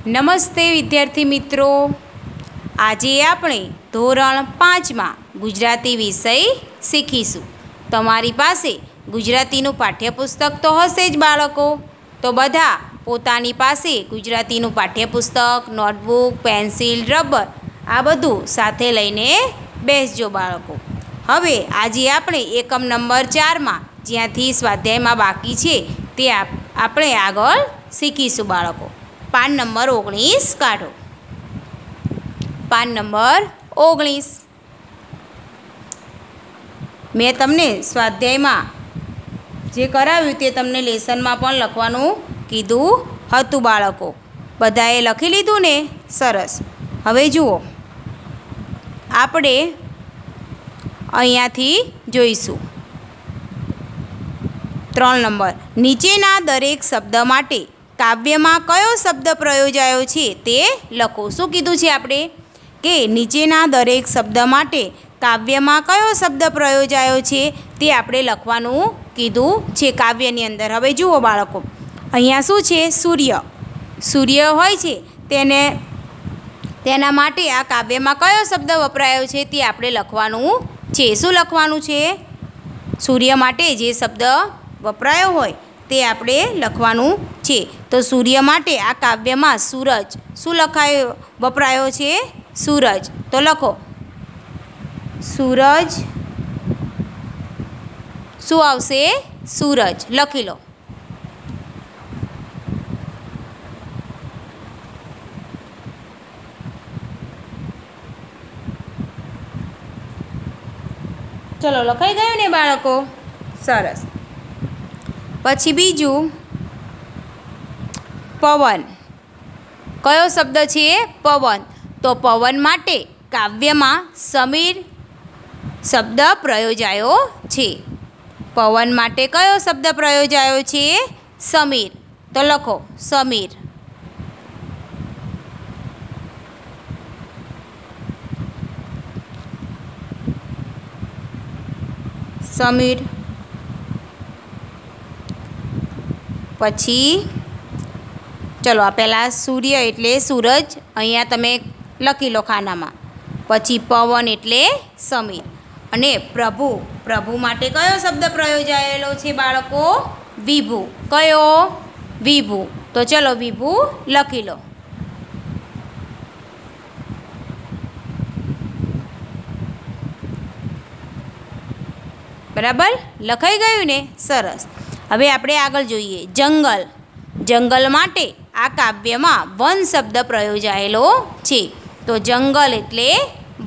નમસ્તે વિદ્યાર્થી મિત્રો, આજે આપણે ધોરણ 5માં ગુજરાતી વિષય શીખીશું। તમારી પાસે ગુજરાતીનું પાઠ્યપુસ્તક તો હશે જ બાળકો, તો બધા પોતાની પાસે ગુજરાતીનું પાઠ્યપુસ્તક, નોટબુક, પેન્સિલ, રબર આ બધું સાથે લઈને બેસજો બાળકો। હવે આજે આપણે એકમ નંબર 4માં જ્યાંથી સ્વાધ્યાયમાં બાકી છે તે આપણે આગળ શીખીશું બાળકો। પાન નંબર 19 કાઢો। પાન નંબર 19 મેં તમને સ્વાધ્યાયમાં જે કરાવ્યું તે તમને લેસનમાં પણ લખવાનું કીધું હતું બાળકો। બધાએ લખી લીધું ને? સરસ। હવે જુઓ, આપણે અહીંયાથી જોઈશું 3 નંબર, નીચેના દરેક શબ્દ માટે કાવ્યમાં કયો શબ્દ પ્રયોજાયો છે તે લખો। શું કીધું છે આપણે? કે નીચેના દરેક શબ્દ માટે કાવ્યમાં કયો શબ્દ પ્રયોજાયો છે તે આપણે લખવાનું કીધું છે કાવ્યની અંદર। હવે જુઓ બાળકો, અહીંયા શું છે? સૂર્ય। સૂર્ય હોય છે તેના માટે આ કાવ્યમાં કયો શબ્દ વપરાયો છે તે આપણે લખવાનું છે। શું લખવાનું છે? સૂર્ય માટે જે શબ્દ વપરાયો હોય તે આપણે લખવાનું છે। તો સૂર્ય માટે આ કાવ્યમાં સૂરજ શું વપરાયો છે? સૂરજ। તો લખો સૂરજ, શું આવશે? સૂરજ લખી લો। ચલો, લખાઈ ગયું ને બાળકો? સરસ। પછી બીજું પવન। કયો શબ્દ છે? પવન। તો પવન માટે કાવ્યમાં સમીર શબ્દ પ્રયોજાયો છે। પવન માટે કયો શબ્દ પ્રયોજાયો છે? સમીર। તો લખો સમીર। સમીર। પછી ચલો, આ પહેલાં સૂર્ય એટલે સૂરજ અહીંયા તમે લખી લો ખાનામાં। પછી પવન એટલે સમીર। અને પ્રભુ, પ્રભુ માટે કયો શબ્દ પ્રયોજાયેલો છે બાળકો? વિભુ। કયો? વિભુ। તો ચલો વિભુ લખી લો। બરાબર, લખાઈ ગયું ને? સરસ। હવે આપણે આગળ જોઈએ જંગલ। જંગલ માટે આ કાવ્યમાં વન શબ્દ પ્રયોજાયેલો છે। તો જંગલ એટલે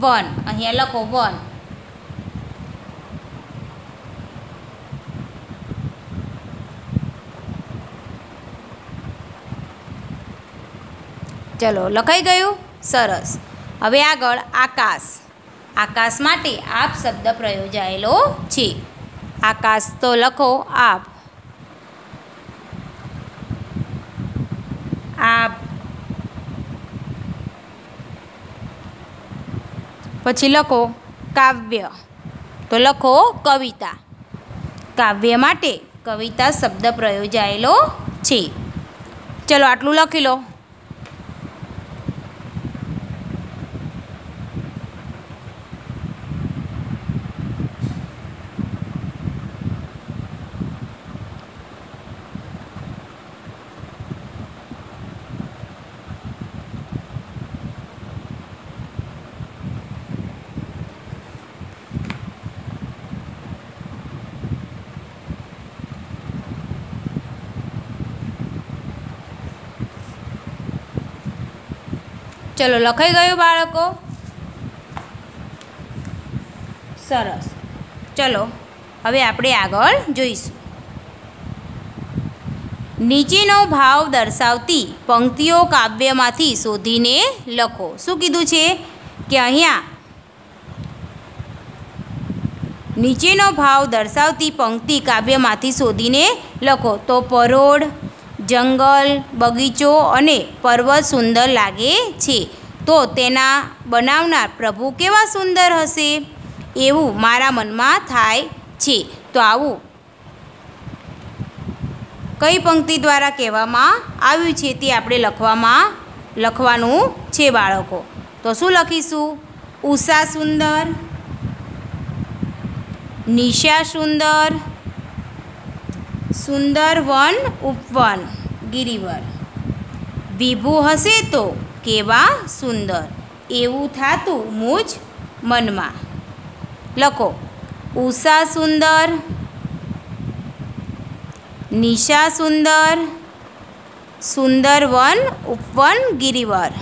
વન, અહીંયા લખો વન। ચલો, લખાઈ ગયું? સરસ। હવે આગળ આકાશ। આકાશ માટે આપ શબ્દ પ્રયોજાયેલો છે। આકાશ તો લખો આપ। આપ। પછી લખો કાવ્ય, તો લખો કવિતા। કાવ્ય માટે કવિતા શબ્દ પ્રયોજાયેલો છે। ચલો, આટલું લખી લો। ચલો, લખાઈ ગયું બાળકો? સરસ। ચલો, હવે આપણે આગળ જોઈશું। નીચેનો ભાવ દર્શાવતી પંક્તિઓ કાવ્યમાંથી શોધીને લખો। શું કીધું છે? કે અહીંયા નીચેનો ભાવ દર્શાવતી પંક્તિ કાવ્યમાંથી શોધીને લખો। તો પરોઢ, જંગલ, બગીચો અને પર્વત સુંદર લાગે છે, તો તેના બનાવનાર પ્રભુ કેવા સુંદર હશે એવું મારા મનમાં થાય છે। તો આવું કઈ પંક્તિ દ્વારા કહેવામાં આવ્યું છે તે આપણે લખવામાં લખવાનું છે બાળકો. તો શું લખીશું? ઉષા સુંદર, નિશા સુંદર, સુંદર વન ઉપવન ગિરિવર, વિભુ હશે તો કેવા સુંદર, એવું થાતું મુજ મનમાં. લખો ઉષા સુંદર, નિશા સુંદર, સુંદર વન ઉપવન ગિરિવર,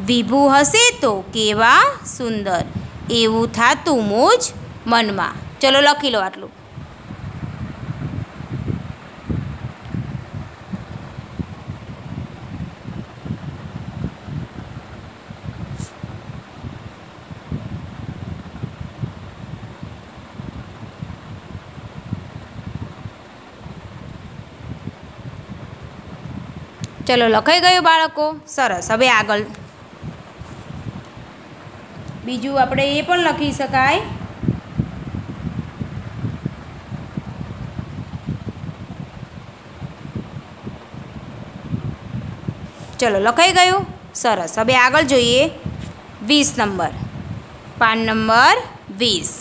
વિભુ હશે તો કેવા સુંદર, એવું થાતું મુજ મનમાં. ચલો લખી લો આટલું. ચલો લખાઈ ગયું બાળકો? સરસ. હવે આગળ બીજું આપણે એ પણ લખી શકાય. ચલો લખાઈ ગયું? સરસ. હવે આગળ જોઈએ 20 number. PAN number 20.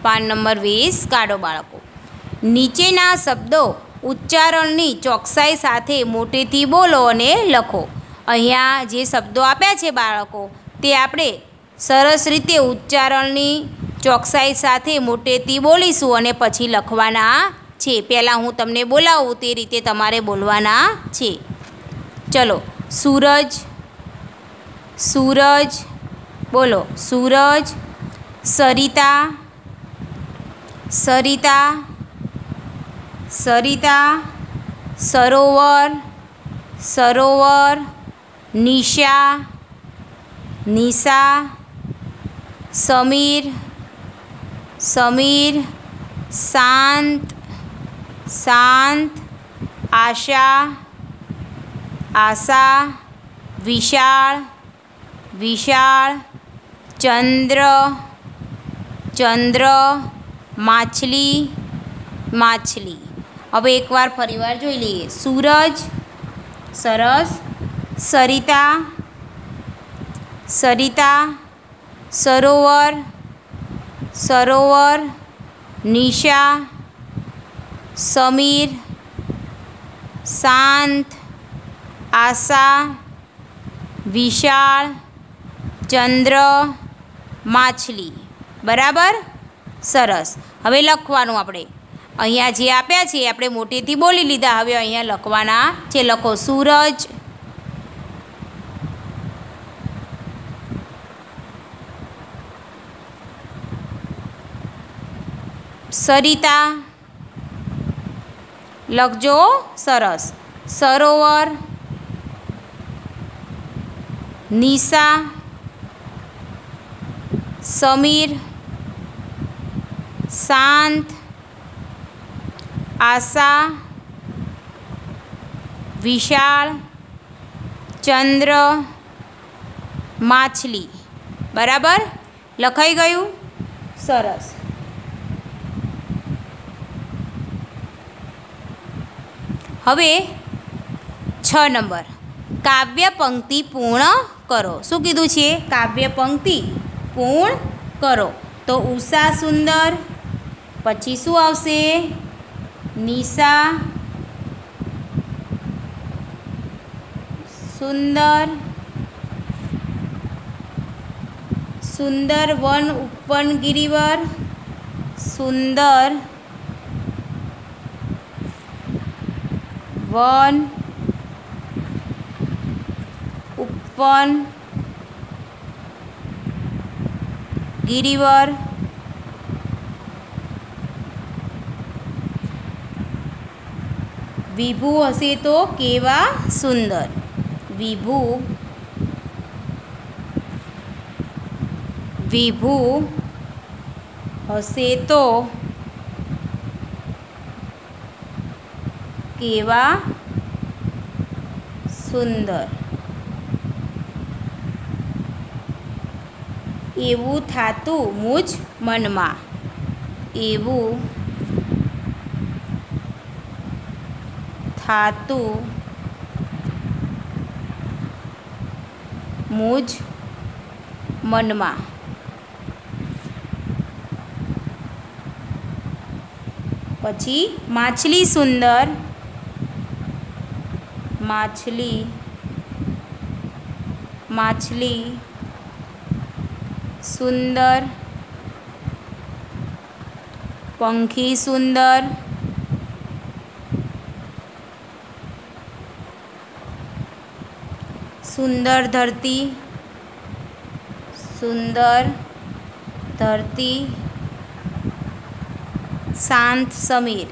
PAN number 20 કાઢો બાળકો. નીચેના શબ્દો ઉચ્ચારણની ચોકસાઈ સાથે મોટેથી બોલો અને લખો. અહીંયા જે શબ્દો આપ્યા છે બાળકો તે આપણે સરસ રીતે ઉચ્ચારણની ચોકસાઈ સાથે મોટેથી બોલીશું અને પછી લખવાના છે. પહેલાં હું તમને બોલાવું તે રીતે તમારે બોલવાના છે. ચલો સૂરજ, સૂરજ બોલો સૂરજ, સરિતા, સરિતા, સરિતા, સરોવર, સરોવર, નિશા, નિશા, સમીર, સમીર, શાંત, શાંત, આશા, આશા, વિશાળ, વિશાળ, ચંદ્ર, ચંદ્ર, માછલી, માછલી. હવે એકવાર ફરીવાર જોઈ લઈએ. સૂરજ, સરસ, સરિતા, સરિતા, સરોવર, સરોવર, નિશા, સમીર, શાંત, આશા, વિશાળ, ચંદ્ર, માછલી. બરાબર? સરસ. હવે લખવાનું આપણે અહીંયા જે આપ્યા છે આપણે મોટેથી બોલી લીધા. હવે અહીંયા લખવાના છે. લખો સૂરજ, સરિતા લખજો સરસ, સરોવર, નિશા, સમીર, શાંત, આશા, વિશાળ, ચંદ્ર, માછલી. બરાબર? લખાઈ ગયું? સરસ. હવે 6 નંબર. કાવ્ય પંક્તિ પૂર્ણ કરો. શું કીધું છે? કાવ્ય પંક્તિ પૂર્ણ કરો. તો ઉષા સુંદર, પછી શું આવશે? નિશા સુંદર, સુંદર વન ઉપવન ગિરિવર, સુંદર વન ઉપવન ગિરિવર, વિભુ હશે તો કેવા સુંદર, વિભુ, વિભુ હશે તો કેવા સુંદર, એવું થાતું મુજ મનમાં, એવું થાતું મુજ મનમાં। પછી માછલી સુંદર, માછલી સુંદર, પંખી સુંદર, સુંદર ધરતી, શાંત સમીર,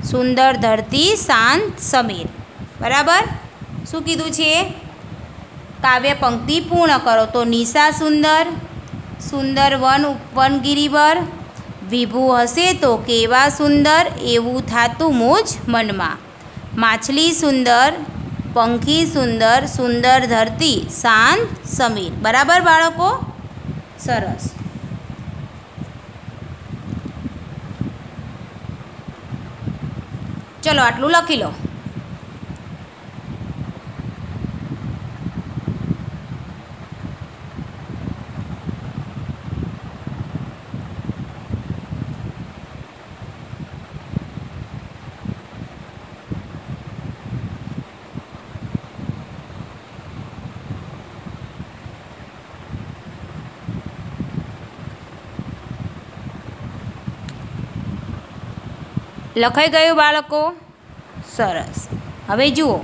સુંદર ધરતી, શાંત સમીર। બરાબર। શું કીધું છે? કાવ્ય પંક્તિ પૂર્ણ કરો। તો નિશા સુંદર, સુંદર વન ઉપવન ગિરિવર, વિભુ હશે તો કેવા સુંદર, એવું થાતું મુજ મનમાં। માછલી સુંદર, પંખી સુંદર, સુંદર ધરતી, શાંત સમીર। બરાબર બાળકો? સરસ। ચલો આટલું લખી લો। લખાઈ ગયું બાળકો? સરસ। હવે જુઓ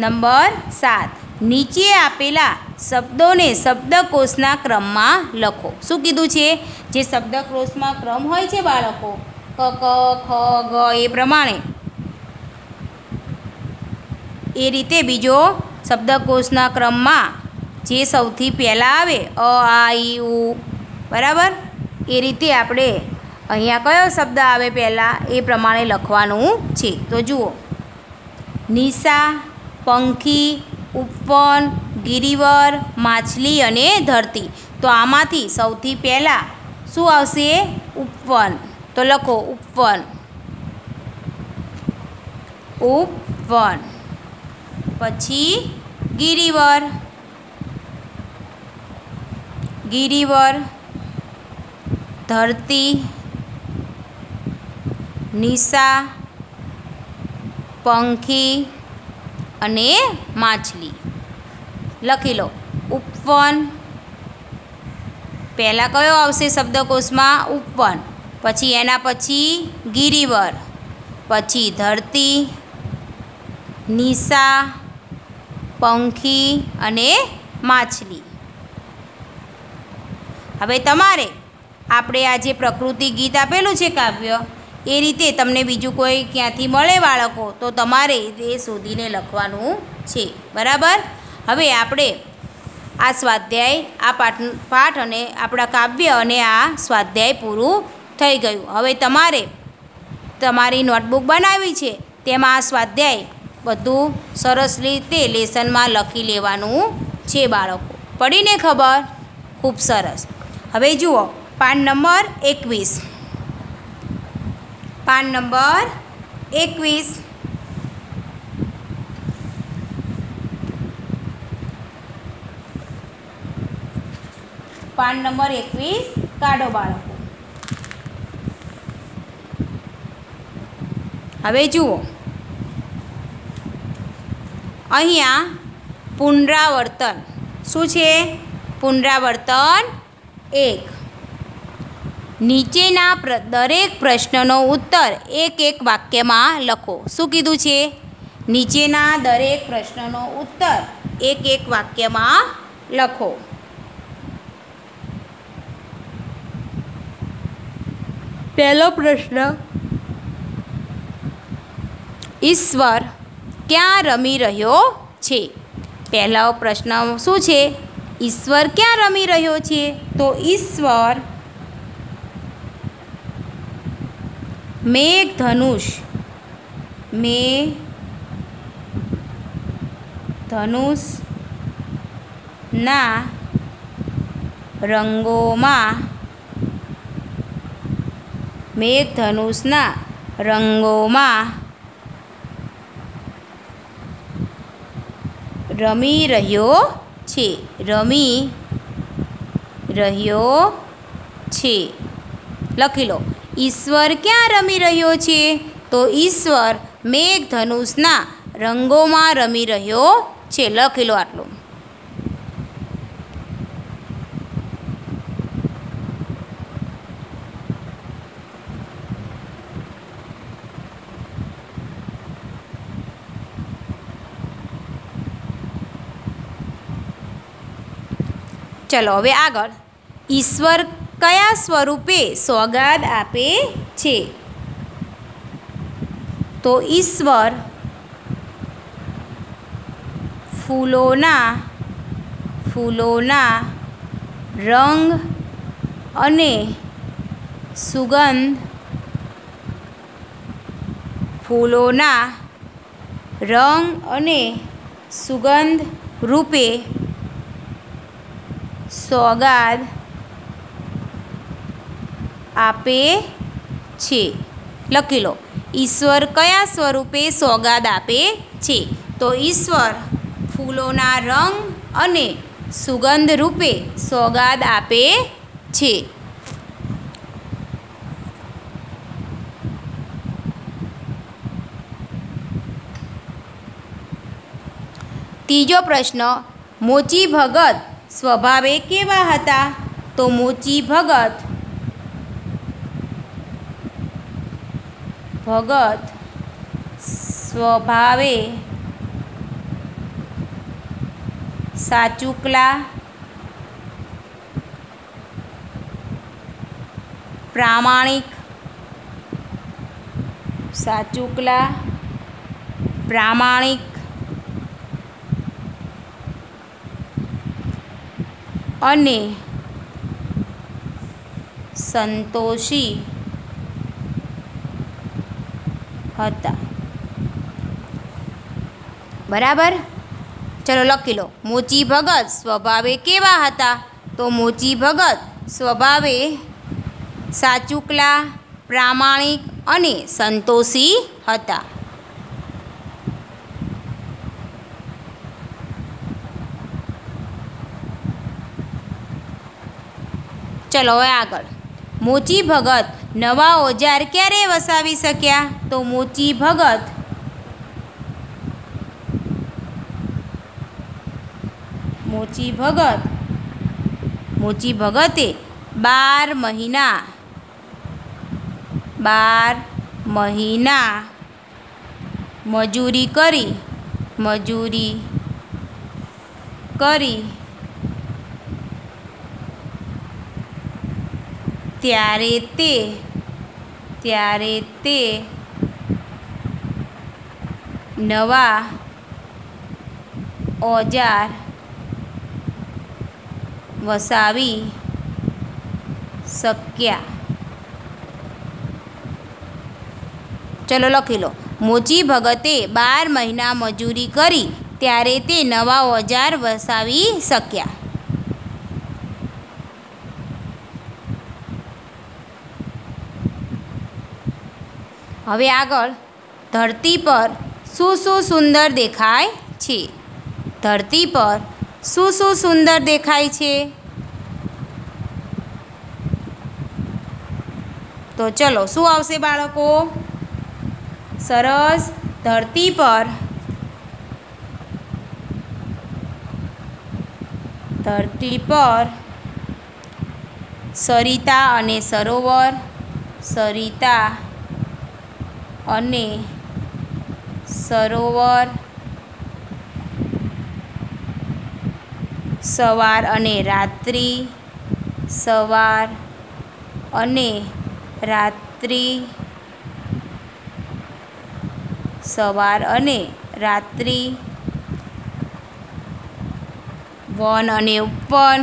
નંબર 7, નીચે આપેલા શબ્દોને શબ્દકોશના ક્રમમાં લખો। શું કીધું છે? જે શબ્દકોશમાં ક્રમ હોય છે બાળકો, ક ક ખ ગ એ પ્રમાણે એ રીતે બીજો શબ્દકોશના ક્રમમાં જે સૌથી પહેલાં આવે અ આ ઈ ઉ, બરાબર? એ રીતે આપણે અહીંયા કયો શબ્દ આવે પહેલાં એ પ્રમાણે લખવાનું છે। તો જુઓ નિશા, પંખી, ઉપવન, ગિરિવર, માછલી અને ધરતી। તો આમાંથી સૌથી પહેલાં શું આવશે? ઉપવન। તો લખો ઉપવન, પછી ગિરિવર, ધરતી, નિશા, પંખી અને માછલી। લખી લો ઉપવન, પહેલાં કયો આવશે શબ્દકોશમાં? ઉપવન, પછી એના પછી ગિરિવર, પછી ધરતી, નિશા, પંખી અને માછલી। હવે તમારે આપણે આ જે પ્રકૃતિ ગીત આપેલું છે કાવ્ય, એ રીતે તમને બીજું કોઈ ક્યાંથી મળે બાળકો તો તમારે એ શોધીને લખવાનું છે। બરાબર? હવે આપણે આ સ્વાધ્યાય, આ પાઠ અને આપણા કાવ્ય અને આ સ્વાધ્યાય પૂરું થઈ ગયું। હવે તમારે તમારી નોટબુક બનાવી છે તેમાં આ સ્વાધ્યાય બધું સરસ રીતે લેસનમાં લખી લેવાનું છે બાળકો। પડીને ખબર? ખૂબ સરસ। હવે જુઓ PAN number 21, PAN number 21, PAN number 21 કાઢો બાળકો। હવે જુઓ અહીંયા પુનરાવર્તન શું છે? પુનરાવર્તન 1, નીચેના દરેક પ્રશ્નનો ઉત્તર એક એક વાક્યમાં લખો। શું કીધું છે? નીચેના દરેક પ્રશ્નનો ઉત્તર એક એક વાક્યમાં લખો। પહેલો પ્રશ્ન, ઈશ્વર ક્યાં રમી રહ્યો છે? પહેલો પ્રશ્ન શું છે? ઈશ્વર ક્યાં રમી રહ્યો છે? તો ઈશ્વર મેઘધનુષના રંગોમાં મેઘધનુષના રંગોમાં રમી રહ્યો છે. રમી રહ્યો છે. લખી લો. ઈશ્વર ક્યાં રમી રહ્યો છે? તો ઈશ્વર મેઘધનુષના રંગોમાં રમી રહ્યો છે. લખી લો આટલું. ચલો હવે આગળ. ઈશ્વર કયા સ્વરૂપે સોગાદ આપે છે? તો ઈશ્વર ફૂલોના રંગ અને સુગંધ રૂપે સોગાદ આપે છે. લખી લો. ઈશ્વર કયા સ્વરૂપે સોગાદ આપે છે? તો ઈશ્વર ફૂલોના રંગ અને સુગંધ રૂપે સોગાદ આપે છે. ત્રીજો પ્રશ્ન. મોચી ભગત સ્વભાવે કેવા હતા? તો મોચી ભગત સ્વભાવે સાચુકલા, પ્રામાણિક અને સંતોષી હતા. બરાબર. ચલો લખી લો. મોચી ભગત સ્વભાવે કેવા હતા? તો મોચી ભગત સ્વભાવે સાચુકલા, પ્રામાણિક અને સંતોષી હતા. ચલો હવે આગળ. મોચી ભગત નવા ઓજાર ક્યારે વસાવી શક્યા? તો મોચી ભગતે 12 મહિના મજૂરી કરી ત્યારે તે નવા ઓજાર વસાવી શક્યા. ચલો લખી લો. મોચી ભગતે 12 મહિના મજૂરી કરી ત્યારે તે નવા ઓજાર વસાવી શક્યા. હવે આગળ. ધરતી પર શું સુંદર દેખાય છે? ધરતી પર શું સુંદર દેખાય છે? તો ચલો શું આવશે બાળકો? સરસ. ધરતી પર સરિતા અને સરોવર, સવાર અને રાત્રિ, વન અને ઉપવન,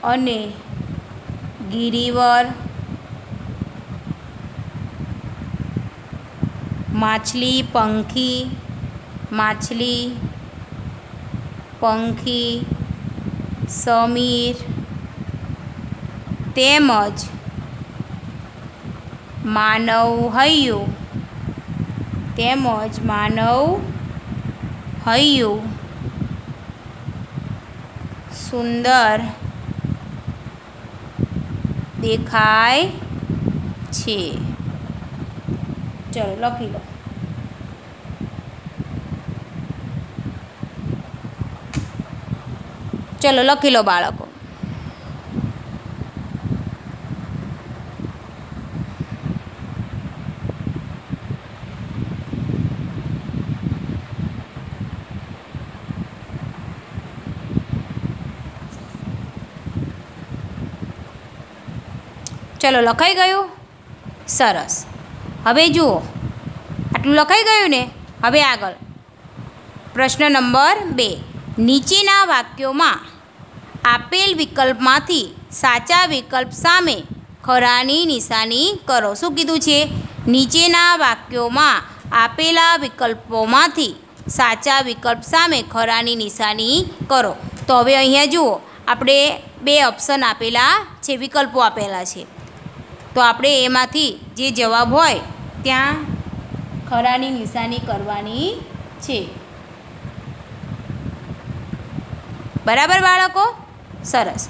અને ગિરિવર, માછલી પંખી, માછલી પંખી, સમીર તેમજ માનવ હૈયું, તેમજ માનવ હૈયું સુંદર દેખાય છે. ચલો લખી લો. ચલો લખી લો બાળકો. ચલો લખાઈ ગયું? સરસ. હવે જુઓ, આટલું લખાઈ ગયું ને. હવે આગળ પ્રશ્ન નંબર 2. નીચેના વાક્યોમાં આપેલ વિકલ્પમાંથી સાચા વિકલ્પ સામે ખરાની નિશાની કરો. શું કીધું છે? નીચેના વાક્યોમાં આપેલા વિકલ્પોમાંથી સાચા વિકલ્પ સામે ખરાની નિશાની કરો. તો હવે અહીંયા જુઓ, આપણે 2 ઓપ્શન આપેલા છે, વિકલ્પો આપેલા છે. તો આપણે એમાંથી જે જવાબ હોય ત્યાં ખરાની નિશાની કરવાની છે. બરાબર બાળકો? સરસ.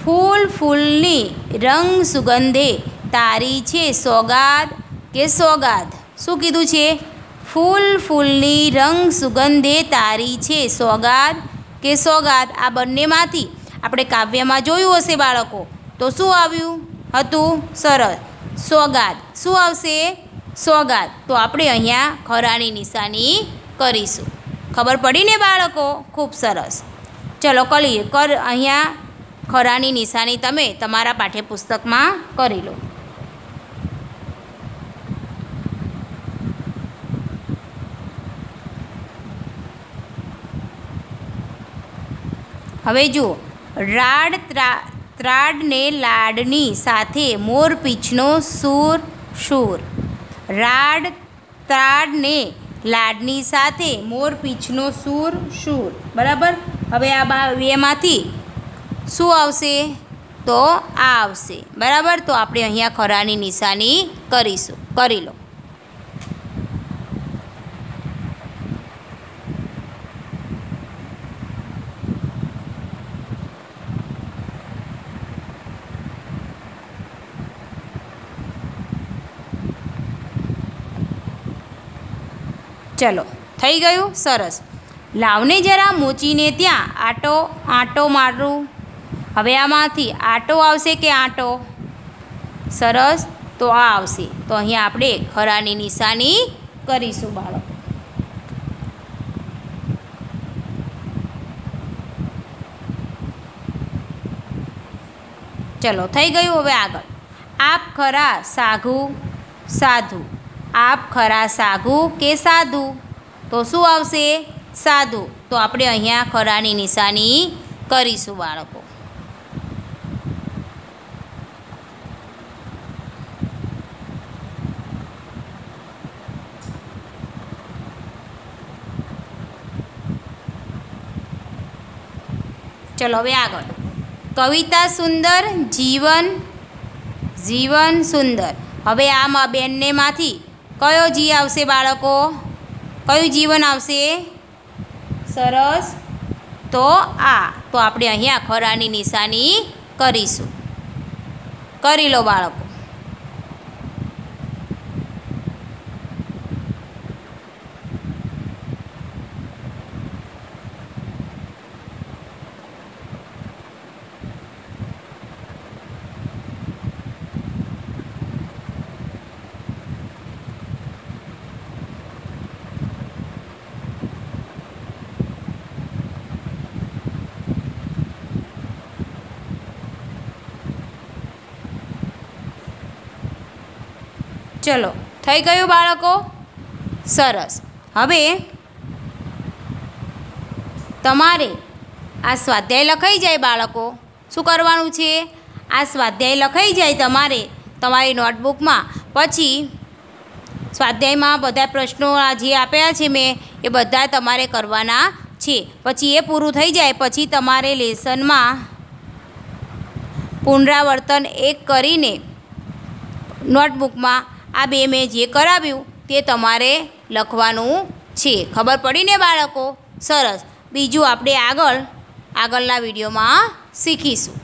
ફૂલ ફૂલની રંગ સુગંધે તારી છે સોગાદ કે સોગાદ? શું કીધું છે? ફૂલ ફૂલની રંગ સુગંધે તારી છે સોગાદ કે સોગાદ? આ બંનેમાંથી આપણે કાવ્યમાં જોયું હશે બાળકો. તો શું આવ્યું હતું? સરસ, સોગાદ. શું આવશે? સોગાદ. તો આપણે અહીંયા ખરાની નિશાની કરીશું. ખબર પડી ને બાળકો? ખૂબ સરસ. ચલો અહીંયા ખરાની નિશાની તમે તમારા પાઠ્યપુસ્તકમાં કરી લો. હવે જુઓ, ત્રાડને લાડની સાથે મોરપીંછનો સૂર શૂર. ત્રાડને લાડની સાથે મોરપીંછનો સૂર શૂર. બરાબર. હવે આ બેમાંથી શું આવશે? તો આ આવશે. બરાબર. તો આપણે અહીંયા ખરાની નિશાની કરીશું. કરી લો. ચલો થઈ ગયું? સરસ. લાવને જરા મોચીને ત્યાં આંટો મારું. હવે આમાંથી આંટો આવશે કે આંટો? સરસ. તો આ આવશે. તો અહીંયા આપણે ખરાની નિશાની કરીશું બાળકો. ચલો થઈ ગયું. હવે આગળ આપ ખરા સાઘુ સાધુ. આપ ખરા સાઘુ કે સાધુ? તો શું આવશે? સાધુ. તો આપણે અહીંયા ખરાની નિશાની કરીશું બાળકો. ચલો હવે આગળ. કવિતા સુંદર, જીવન સુંદર. હવે આમાં બંનેમાંથી કયો જી આવશે બાળકો? કયું જીવન આવશે? સરસ. તો આ. તો આપણે અહીંયા ખરાની નિશાની કરીશું. કરી લો બાળકો. ચલો થઈ ગયું બાળકો? સરસ. હવે તમારે આ સ્વાધ્યાય લખાઈ જાય બાળકો. શું કરવાનું છે? આ સ્વાધ્યાય લખાઈ જાય તમારે તમારી નોટબુકમાં. પછી સ્વાધ્યાયમાં બધા પ્રશ્નો જે આપ્યા છે મેં એ બધા તમારે કરવાના છે. પછી એ પૂરું થઈ જાય પછી તમારે લેસનમાં પુનરાવર્તન 1 કરીને નોટબુકમાં આ 2 મેં જે કરાવ્યું તે તમારે લખવાનું છે. ખબર પડી ને બાળકો? સરસ. બીજું આપણે આગળના વિડીયોમાં શીખીશું.